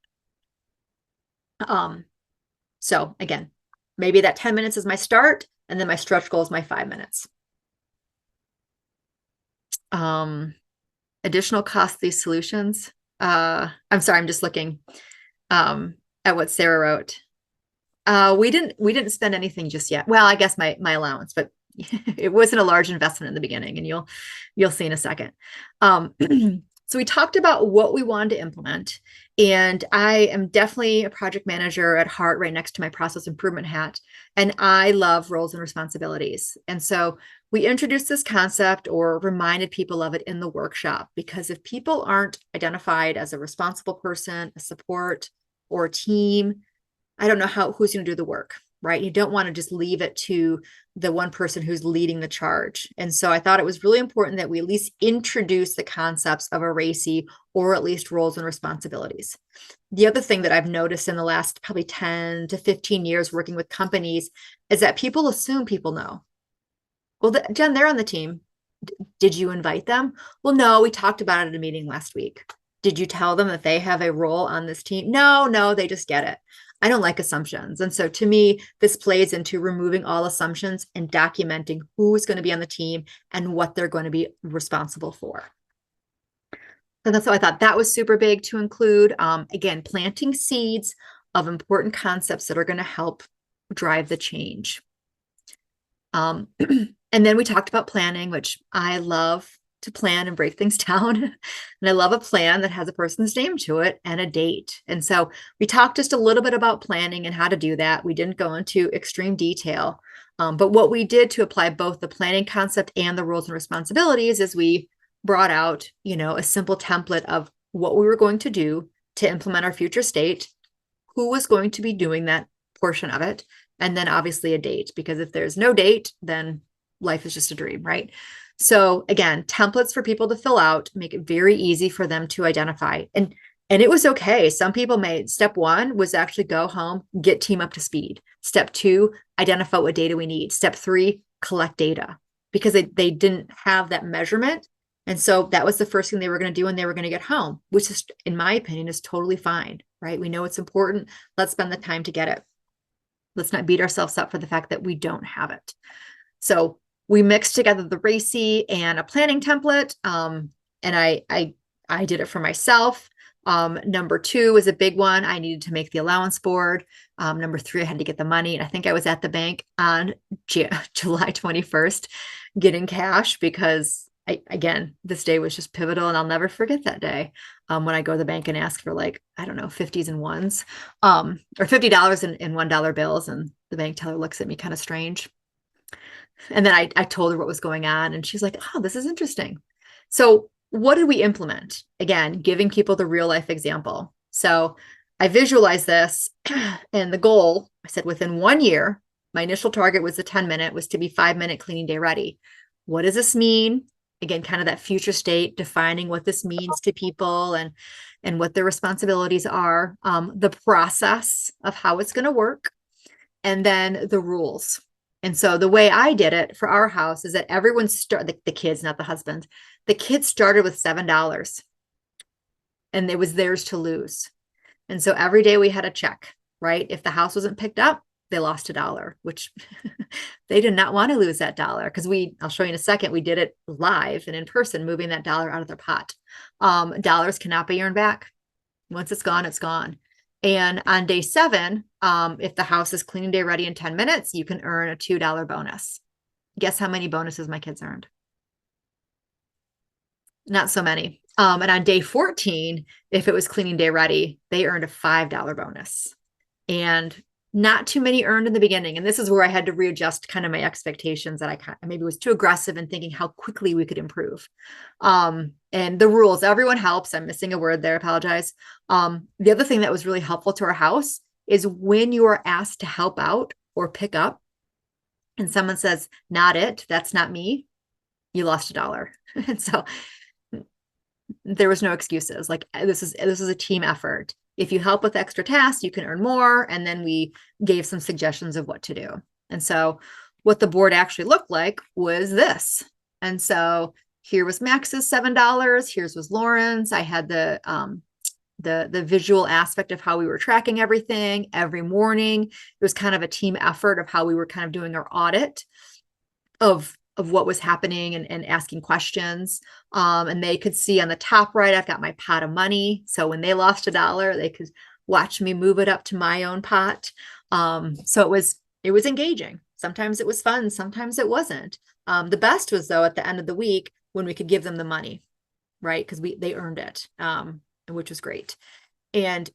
So again, maybe that 10 minutes is my start, and then my stretch goal is my 5 minutes. Additional costly solutions. I'm sorry, I'm just looking at what Sarah wrote. We didn't spend anything just yet. Well, I guess my allowance, but it wasn't a large investment in the beginning, and you'll see in a second. So we talked about what we wanted to implement, and I am definitely a project manager at heart, right next to my process improvement hat, and I love roles and responsibilities. And so we introduced this concept or reminded people of it in the workshop, because if people aren't identified as a responsible person, a support, or a team, I don't know who's going to do the work, right? You don't want to just leave it to the one person who's leading the charge. And so I thought it was really important that we at least introduce the concepts of a RACI, or at least roles and responsibilities. The other thing that I've noticed in the last probably 10 to 15 years working with companies is that people assume people know. Well, Jen, they're on the team. Did you invite them? Well, no, we talked about it at a meeting last week. Did you tell them that they have a role on this team? No, they just get it. I don't like assumptions. And so to me, this plays into removing all assumptions and documenting who is going to be on the team and what they're going to be responsible for. And so I thought that was super big to include. Again, planting seeds of important concepts that are going to help drive the change. And then we talked about planning, which I love to plan and break things down. And I love a plan that has a person's name to it and a date. And so we talked just a little bit about planning and how to do that. We didn't go into extreme detail. But what we did to apply both the planning concept and the roles and responsibilities is we brought out, a simple template of what we were going to do to implement our future state, who was going to be doing that portion of it, and then obviously a date, because if there's no date, then life is just a dream, right? So again, templates for people to fill out, make it very easy for them to identify. And it was okay. Some people made step 1 was actually go home, get team up to speed. Step 2, identify what data we need. Step 3, collect data, because they didn't have that measurement. And so that was the first thing they were going to do when they were going to get home, which is, in my opinion, is totally fine, right? We know it's important. Let's spend the time to get it. Let's not beat ourselves up for the fact that we don't have it. So we mixed together the RACI and a planning template. And I did it for myself. Number 2 was a big one. I needed to make the allowance board. Number 3, I had to get the money. And I think I was at the bank on July 21st getting cash, because this day was just pivotal, and I'll never forget that day. When I go to the bank and ask for 50s and ones, or $50 in $1 bills. And the bank teller looks at me kind of strange. And then I told her what was going on, and she's like, oh, this is interesting. So what did we implement? Again, giving people the real life example. So I visualized this, and the goal, I said, within 1 year, my initial target was the 10-minute, was to be 5-minute cleaning day ready. What does this mean? Again, kind of that future state, defining what this means to people and what their responsibilities are, the process of how it's going to work, and then the rules. And so the way I did it for our house is that everyone started, the kids, not the husband, the kids started with $7 and it was theirs to lose. And so every day we had a check, right? If the house wasn't picked up, they lost $1, which they did not want to lose that dollar, because I'll show you in a second, we did it live and in person, moving that dollar out of their pot. Dollars cannot be earned back. Once it's gone, it's gone. And on day 7, if the house is cleaning day ready in 10 minutes, you can earn a $2 bonus. Guess how many bonuses my kids earned? Not so many. And on day 14, if it was cleaning day ready, they earned a $5 bonus. And not too many earned in the beginning. And this is where I had to readjust kind of my expectations, that I maybe was too aggressive in thinking how quickly we could improve. And the rules, everyone helps. I'm missing a word there. I apologize. The other thing that was really helpful to our house is when you are asked to help out or pick up and someone says, not it, that's not me, you lost $1. And so there was no excuses. Like, this is a team effort. If you help with extra tasks, you can earn more. And then we gave some suggestions of what to do. And so what the board actually looked like was this. And so here was Max's $7. Here's was Lauren's. I had the visual aspect of how we were tracking everything every morning. It was kind of a team effort of how we were kind of doing our audit of what was happening and asking questions. And they could see on the top right, I've got my pot of money. So when they lost $1, they could watch me move it up to my own pot. So it was engaging. Sometimes it was fun. Sometimes it wasn't. The best was, though, at the end of the week when we could give them the money, right? Because they earned it, which was great. And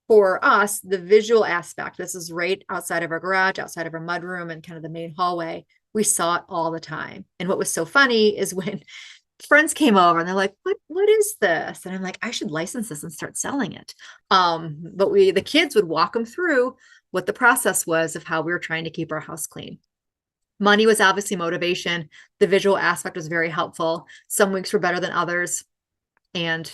for us, the visual aspect, this is right outside of our garage, outside of our mudroom and kind of the main hallway. We saw it all the time. And what was so funny is when friends came over and they're like, what is this? And I'm like, I should license this and start selling it. But the kids would walk them through what the process was of how we were trying to keep our house clean. Money was obviously motivation. The visual aspect was very helpful. Some weeks were better than others. And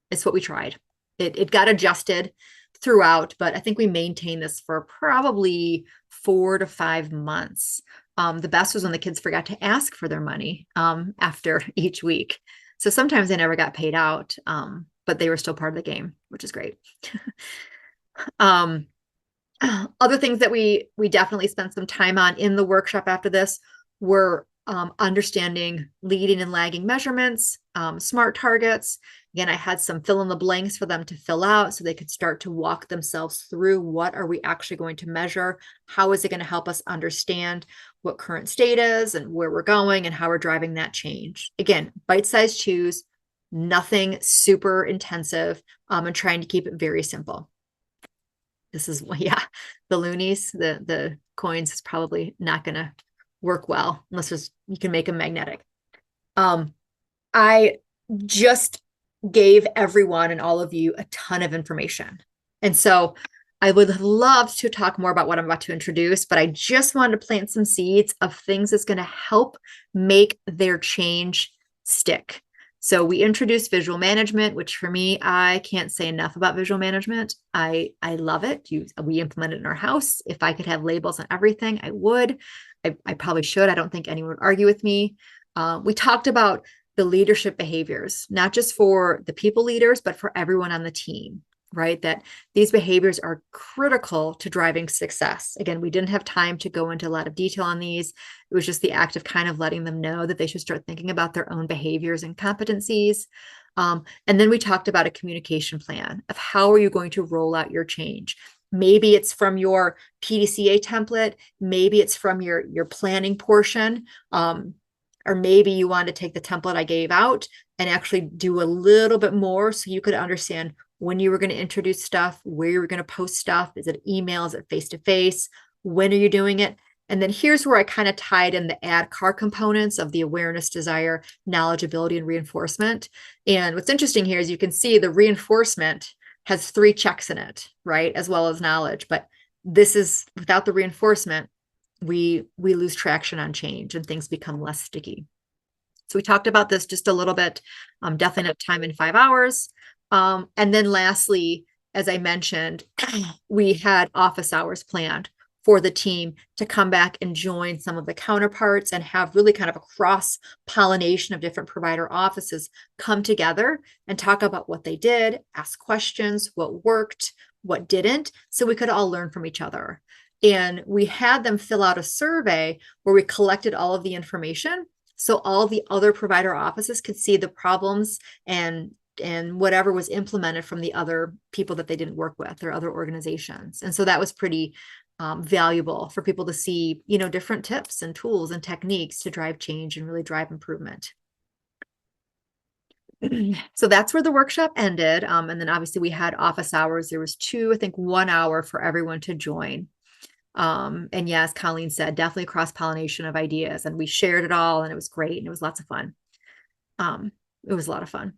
it's what we tried. It got adjusted throughout, but I think we maintained this for probably 4 to 5 months. The best was when the kids forgot to ask for their money after each week. So sometimes they never got paid out, but they were still part of the game, which is great. Other things that we definitely spent some time on in the workshop after this were understanding leading and lagging measurements, SMART targets. Again, I had some fill in the blanks for them to fill out so they could start to walk themselves through what are we actually going to measure? How is it going to help us understand what current state is and where we're going and how we're driving that change? Again, bite-sized chews, nothing super intensive, and trying to keep it very simple. This is, yeah, the loonies, the coins is probably not going to work well unless you can make them magnetic. I just gave everyone and all of you a ton of information. And so I would have loved to talk more about what I'm about to introduce, but I just wanted to plant some seeds of things that's going to help make their change stick. So we introduced visual management, which for me, I can't say enough about visual management. I love it. We implement it in our house. If I could have labels on everything, I would. I probably should. I don't think anyone would argue with me. We talked about the leadership behaviors, not just for the people leaders, but for everyone on the team, right? That these behaviors are critical to driving success. Again, we didn't have time to go into a lot of detail on these. It was just the act of kind of letting them know that they should start thinking about their own behaviors and competencies. And then we talked about a communication plan of how are you going to roll out your change? Maybe it's from your PDCA template. Maybe it's from your planning portion. Or maybe you want to take the template I gave out and actually do a little bit more so you could understand when you were going to introduce stuff, where you were going to post stuff. Is it email? Is it face-to-face? When are you doing it? And then here's where I kind of tied in the add car components of the awareness, desire, knowledge, ability, and reinforcement. And what's interesting here is you can see the reinforcement has 3 checks in it, right? As well as knowledge. But this is without the reinforcement, we lose traction on change and things become less sticky. So we talked about this just a little bit, definitely enough time in 5 hours. And then lastly, as I mentioned, we had office hours planned for the team to come back and join some of the counterparts and have really kind of a cross pollination of different provider offices come together and talk about what they did, ask questions, what worked, what didn't, so we could all learn from each other. And we had them fill out a survey where we collected all of the information so all the other provider offices could see the problems and whatever was implemented from the other people that they didn't work with or other organizations. And so that was pretty valuable for people to see, different tips and tools and techniques to drive change and really drive improvement. So that's where the workshop ended. And then obviously we had office hours. There was 1 hour for everyone to join. And yes, Colleen said, definitely cross-pollination of ideas, and we shared it all, and it was great. And it was lots of fun. It was a lot of fun.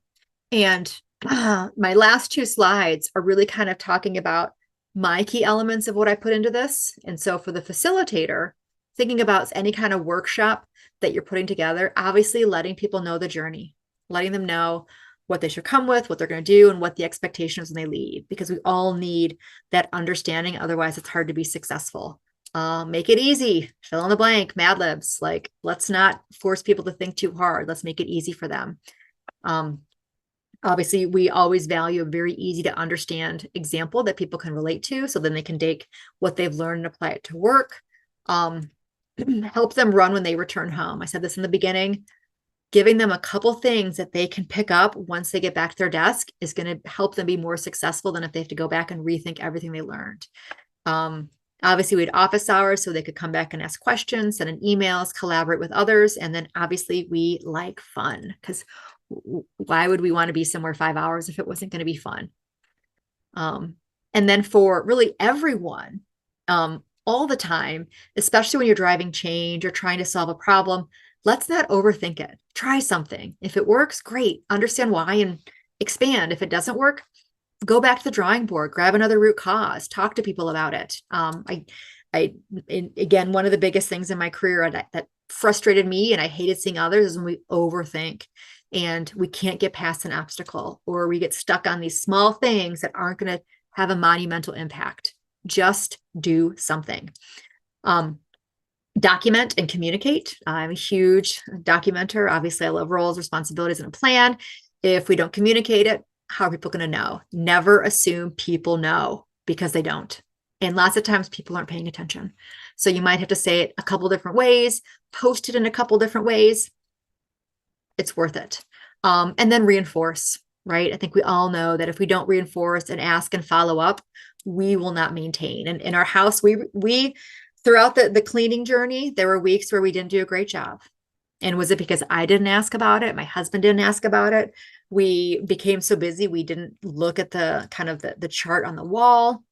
And my last 2 slides are really kind of talking about my key elements of what I put into this. And so for the facilitator, thinking about any kind of workshop that you're putting together, obviously letting people know the journey, letting them know what they should come with, what they're going to do, and what the expectation is when they leave, because we all need that understanding. Otherwise, it's hard to be successful. Make it easy, fill in the blank, Mad Libs. Like, let's not force people to think too hard. Let's make it easy for them. Obviously, we always value a very easy to understand example that people can relate to, so then they can take what they've learned and apply it to work. Help them run when they return home. I said this in the beginning. Giving them a couple things that they can pick up once they get back to their desk is going to help them be more successful than if they have to go back and rethink everything they learned. Obviously, we had office hours so they could come back and ask questions, send in emails, collaborate with others. And then obviously we like fun, because why would we want to be somewhere 5 hours if it wasn't going to be fun? And then for really everyone, all the time, especially when you're driving change or trying to solve a problem, let's not overthink it. Try something. If it works, great. Understand why and expand. If it doesn't work, go back to the drawing board, grab another root cause, talk to people about it. Again, one of the biggest things in my career that frustrated me and I hated seeing others is when we overthink and we can't get past an obstacle, or we get stuck on these small things that aren't going to have a monumental impact. Just do something. Document and communicate. I'm a huge documenter. Obviously, I love roles, responsibilities, and a plan. If we don't communicate it, how are people going to know? Never assume people know, because they don't. And lots of times people aren't paying attention. So you might have to say it a couple different ways, post it in a couple different ways. It's worth it. And then reinforce, right? I think we all know that if we don't reinforce and ask and follow up, we will not maintain. And in our house, we throughout the cleaning journey, there were weeks where we didn't do a great job. And was it because I didn't ask about it? My husband didn't ask about it. We became so busy, we didn't look at the kind of the chart on the wall.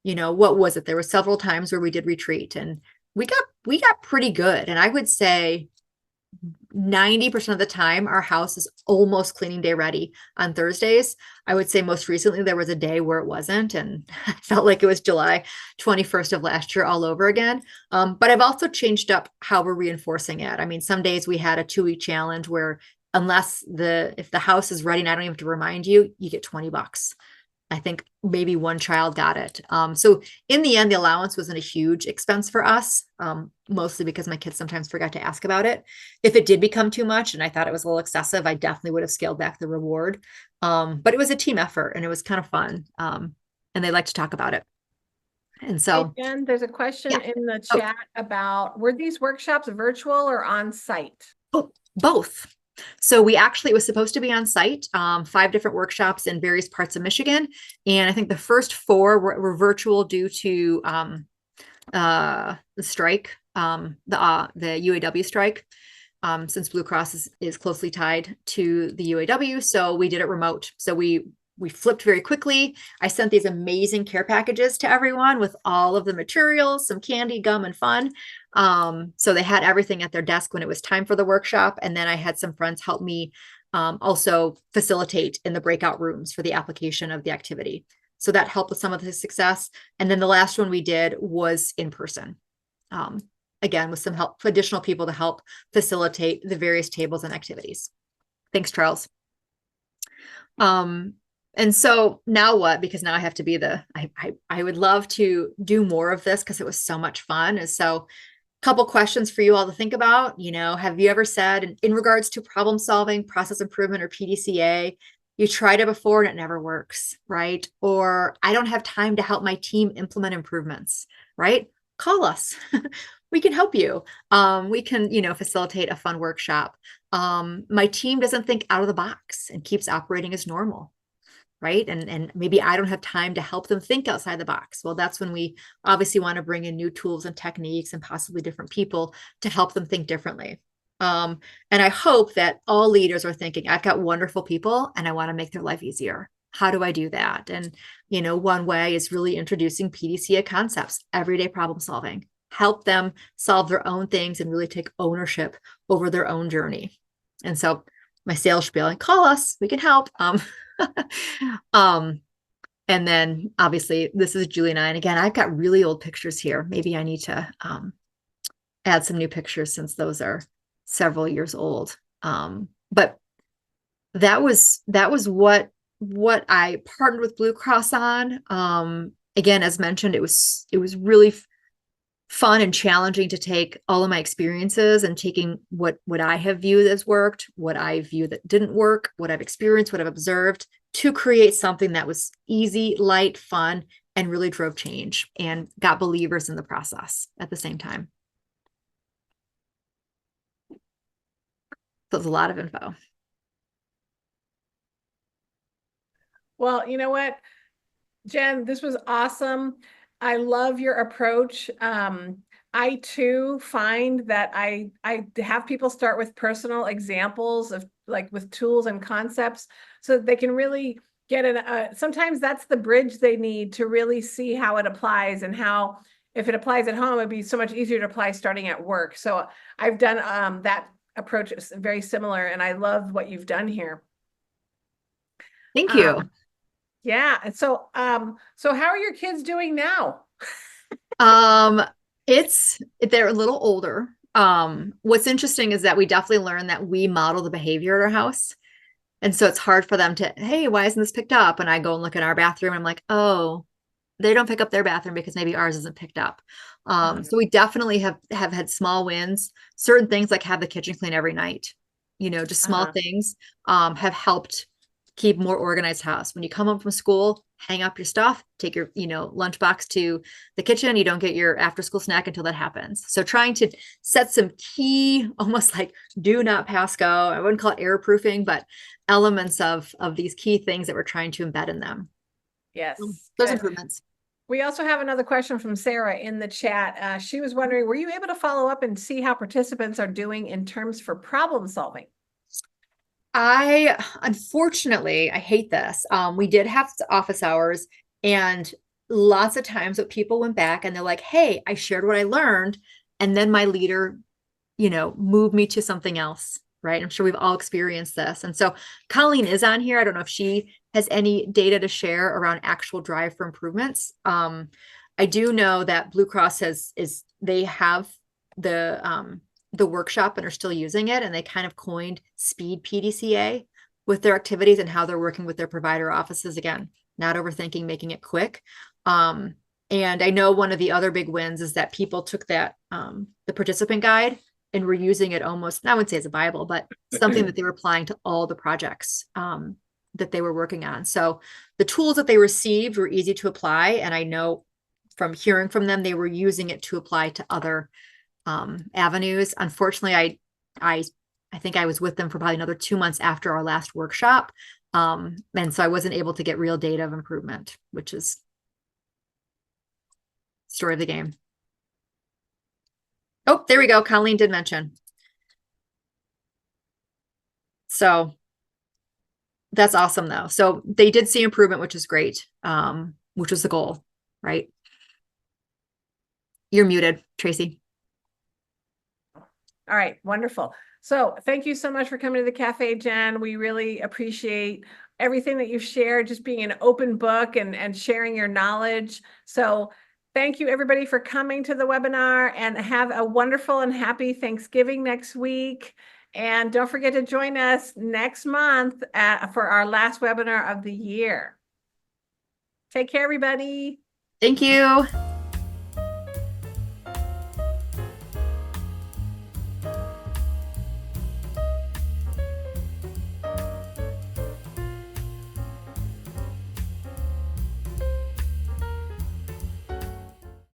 What was it? There were several times where we did retreat, and we got pretty good. And I would say 90% of the time, our house is almost cleaning day ready on Thursdays. I would say most recently there was a day where it wasn't, and I felt like it was July 21st of last year all over again. But I've also changed up how we're reinforcing it. I mean, some days we had a 2-week challenge where if the house is ready and I don't even have to remind you, you get $20. I think maybe one child got it. So in the end, the allowance wasn't a huge expense for us, mostly because my kids sometimes forgot to ask about it. If it did become too much and I thought it was a little excessive, I definitely would have scaled back the reward. But it was a team effort and it was kind of fun. And they like to talk about it. And so, Hey, Jen, there's a question yeah. in the chat about, were these workshops virtual or on site? Oh, both. So it was supposed to be on site, 5 different workshops in various parts of Michigan. And I think the first 4 were virtual due to the strike, the UAW strike, since Blue Cross is closely tied to the UAW. So we did it remote. So we we flipped very quickly. I sent these amazing care packages to everyone with all of the materials, some candy, gum, and fun. So they had everything at their desk when it was time for the workshop. And then I had some friends help me also facilitate in the breakout rooms for the application of the activity. So that helped with some of the success. And then the last one we did was in person. Again, with some help, additional people to help facilitate the various tables and activities. Thanks, Charles. And so now what? Because now I have to be I would love to do more of this because it was so much fun. And so couple questions for you all to think about. Have you ever said in regards to problem solving, process improvement, or PDCA, you tried it before and it never works, right? Or I don't have time to help my team implement improvements, right? Call us. We can help you. We can, facilitate a fun workshop. My team doesn't think out of the box and keeps operating as normal, right? And maybe I don't have time to help them think outside the box. Well, that's when we obviously want to bring in new tools and techniques and possibly different people to help them think differently. And I hope that all leaders are thinking, I've got wonderful people and I want to make their life easier. How do I do that? And, one way is really introducing PDCA concepts, everyday problem solving, help them solve their own things and really take ownership over their own journey. And so my sales spiel, call us, we can help. And then obviously this is Julie and I, and again, I've got really old pictures here. Maybe I need to add some new pictures since those are several years old. But that was what I partnered with Blue Cross on. Again, as mentioned, it was really fun and challenging to take all of my experiences and taking what I have viewed as worked, what I view that didn't work, what I've experienced, what I've observed, to create something that was easy, light, fun, and really drove change and got believers in the process at the same time. So it's a lot of info. Well, you know what, Jen, this was awesome. I love your approach. I too find that I have people start with personal examples of like with tools and concepts so that they can really get sometimes that's the bridge they need to really see how it applies and how, if it applies at home, it'd be so much easier to apply starting at work. So I've done that approach is very similar, and I love what you've done here. Thank you. Yeah. And so how are your kids doing now? They're a little older. What's interesting is that we definitely learned that we model the behavior at our house. And so it's hard for them to, hey, why isn't this picked up? And I go and look in our bathroom and I'm like, oh, they don't pick up their bathroom because maybe ours isn't picked up. So we definitely have had small wins. Certain things like have the kitchen clean every night, just small things have helped keep more organized house. When you come home from school, hang up your stuff, take your, lunchbox to the kitchen. You don't get your after school snack until that happens. So trying to set some key, almost like do not pass go. I wouldn't call it error proofing, but elements of these key things that we're trying to embed in them. Yes. Those improvements. We also have another question from Sarah in the chat. She was wondering, were you able to follow up and see how participants are doing in terms for problem solving? Unfortunately, I hate this. We did have office hours, and lots of times what people went back and they're like, hey, I shared what I learned. And then my leader, moved me to something else, right? I'm sure we've all experienced this. And so Colleen is on here. I don't know if she has any data to share around actual drive for improvements. I do know that Blue Cross they have the workshop and are still using it. And they kind of coined speed PDCA with their activities and how they're working with their provider offices. Again, not overthinking, making it quick. And I know one of the other big wins is that people took that, the participant guide, and were using it almost, I wouldn't say it's a Bible, but something that they were applying to all the projects that they were working on. So the tools that they received were easy to apply. And I know from hearing from them, they were using it to apply to other avenues. Unfortunately, I think I was with them for probably another 2 months after our last workshop. And so I wasn't able to get real data of improvement, which is story of the game. Oh, there we go. Colleen did mention. So That's awesome though. So they did see improvement, which is great. Which was the goal, right? You're muted, Tracy. All right, wonderful. So thank you so much for coming to the cafe, Jenn. We really appreciate everything that you've shared, just being an open book and sharing your knowledge. So thank you everybody for coming to the webinar, and have a wonderful and happy Thanksgiving next week. And don't forget to join us next month for our last webinar of the year. Take care, everybody. Thank you.